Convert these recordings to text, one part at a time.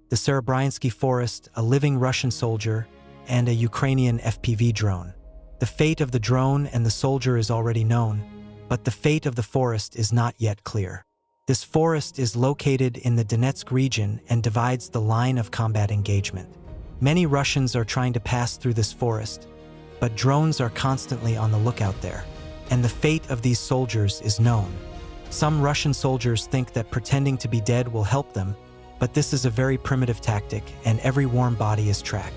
the Serebryansky forest, a living Russian soldier, and a Ukrainian FPV drone. The fate of the drone and the soldier is already known, but the fate of the forest is not yet clear. This forest is located in the Donetsk region and divides the line of combat engagement. Many Russians are trying to pass through this forest, but drones are constantly on the lookout there, and the fate of these soldiers is known. Some Russian soldiers think that pretending to be dead will help them, but this is a very primitive tactic, and every warm body is tracked.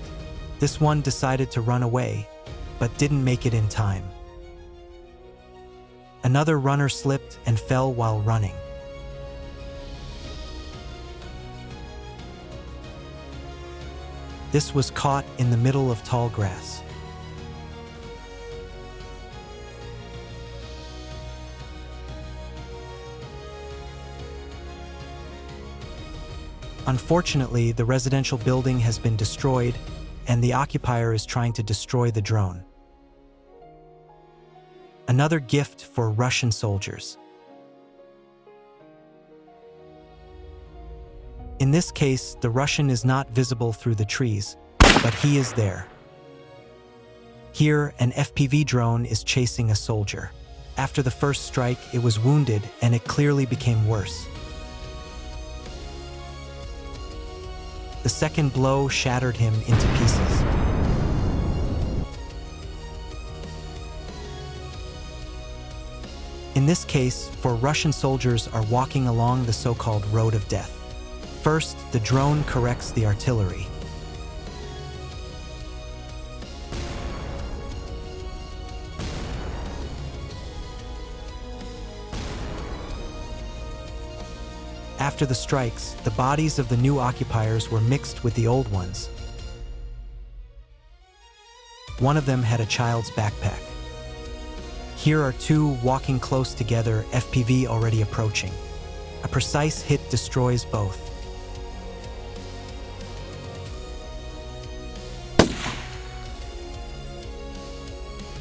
This one decided to run away, but didn't make it in time. Another runner slipped and fell while running. This was caught in the middle of tall grass. Unfortunately, the residential building has been destroyed, and the occupier is trying to destroy the drone. Another gift for Russian soldiers. In this case, the Russian is not visible through the trees, but he is there. Here, an FPV drone is chasing a soldier. After the first strike, it was wounded, and it clearly became worse. The second blow shattered him into pieces. In this case, four Russian soldiers are walking along the so-called road of death. First, the drone corrects the artillery. After the strikes, the bodies of the new occupiers were mixed with the old ones. One of them had a child's backpack. Here are two walking close together, FPV already approaching. A precise hit destroys both.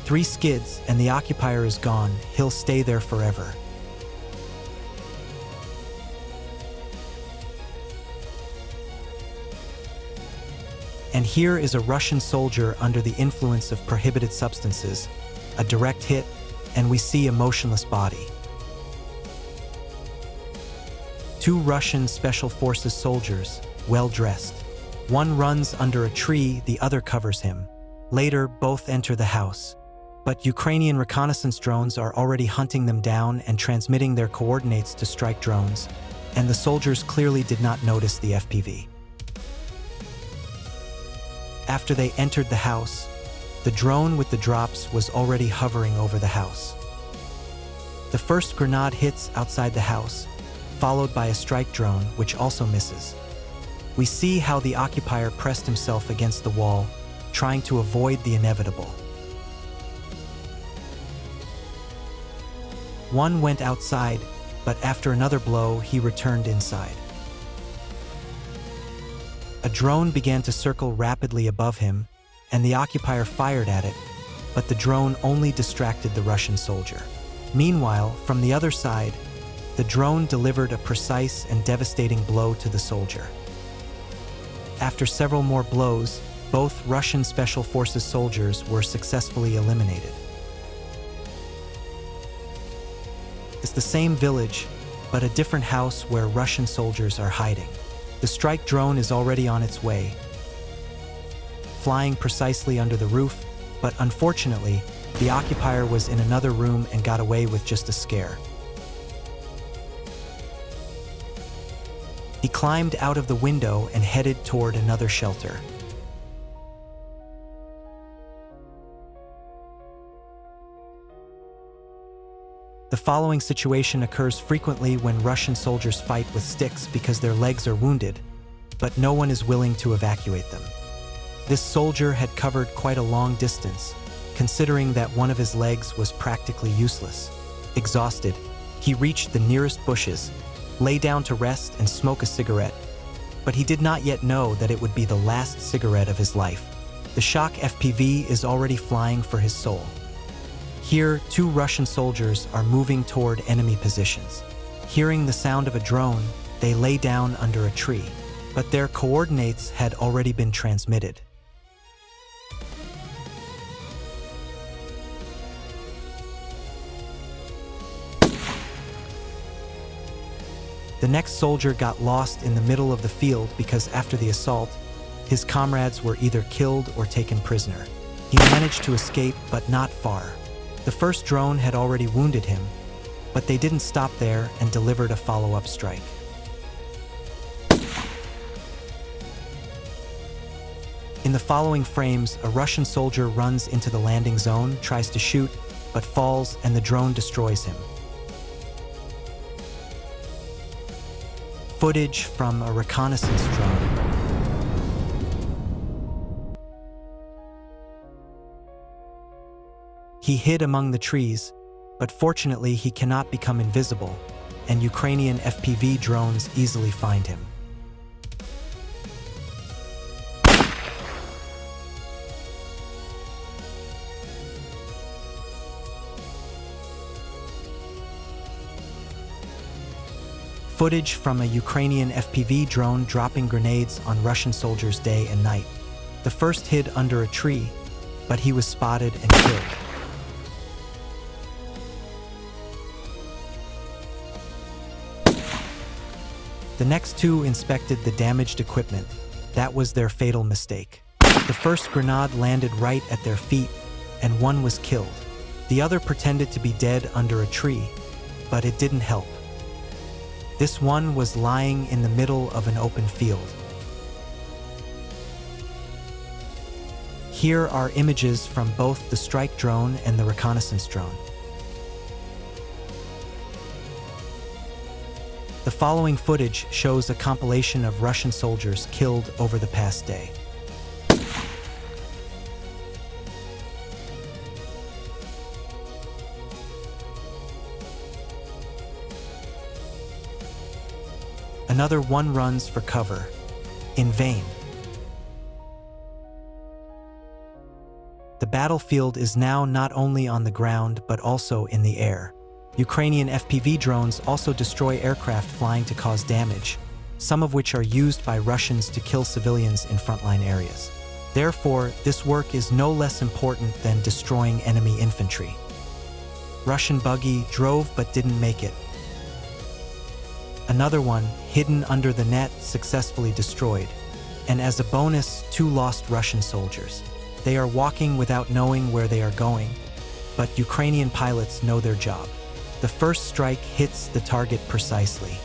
Three skids and the occupier is gone. He'll stay there forever. And here is a Russian soldier under the influence of prohibited substances, a direct hit, and we see a motionless body. Two Russian Special Forces soldiers, well-dressed. One runs under a tree, the other covers him. Later, both enter the house. But Ukrainian reconnaissance drones are already hunting them down and transmitting their coordinates to strike drones, and the soldiers clearly did not notice the FPV. After they entered the house, the drone with the drops was already hovering over the house. The first grenade hits outside the house, followed by a strike drone, which also misses. We see how the occupier pressed himself against the wall, trying to avoid the inevitable. One went outside, but after another blow, he returned inside. A drone began to circle rapidly above him, and the occupier fired at it, but the drone only distracted the Russian soldier. Meanwhile, from the other side, the drone delivered a precise and devastating blow to the soldier. After several more blows, both Russian Special Forces soldiers were successfully eliminated. It's the same village, but a different house where Russian soldiers are hiding. The strike drone is already on its way, flying precisely under the roof, but unfortunately, the occupier was in another room and got away with just a scare. He climbed out of the window and headed toward another shelter. The following situation occurs frequently when Russian soldiers fight with sticks because their legs are wounded, but no one is willing to evacuate them. This soldier had covered quite a long distance, considering that one of his legs was practically useless. Exhausted, he reached the nearest bushes, lay down to rest and smoke a cigarette, but he did not yet know that it would be the last cigarette of his life. The shock FPV is already flying for his soul. Here, two Russian soldiers are moving toward enemy positions. Hearing the sound of a drone, they lay down under a tree. but their coordinates had already been transmitted. The next soldier got lost in the middle of the field because after the assault, his comrades were either killed or taken prisoner. He managed to escape, but not far. The first drone had already wounded him, but they didn't stop there and delivered a follow-up strike. In the following frames, a Russian soldier runs into the landing zone, tries to shoot, but falls, and the drone destroys him. Footage from a reconnaissance drone. He hid among the trees, but fortunately he cannot become invisible, and Ukrainian FPV drones easily find him. Footage from a Ukrainian FPV drone dropping grenades on Russian soldiers day and night. The first hid under a tree, but he was spotted and killed. The next two inspected the damaged equipment. That was their fatal mistake. The first grenade landed right at their feet, and one was killed. The other pretended to be dead under a tree, but it didn't help. This one was lying in the middle of an open field. Here are images from both the strike drone and the reconnaissance drone. The following footage shows a compilation of Russian soldiers killed over the past day. Another one runs for cover, in vain. The battlefield is now not only on the ground but also in the air. Ukrainian FPV drones also destroy aircraft flying to cause damage, some of which are used by Russians to kill civilians in frontline areas. Therefore, this work is no less important than destroying enemy infantry. Russian buggy drove but didn't make it. Another one, hidden under the net, successfully destroyed. And as a bonus, 2 lost Russian soldiers. They are walking without knowing where they are going, but Ukrainian pilots know their job. The first strike hits the target precisely.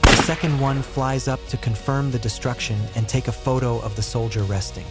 The second one flies up to confirm the destruction and take a photo of the soldier resting.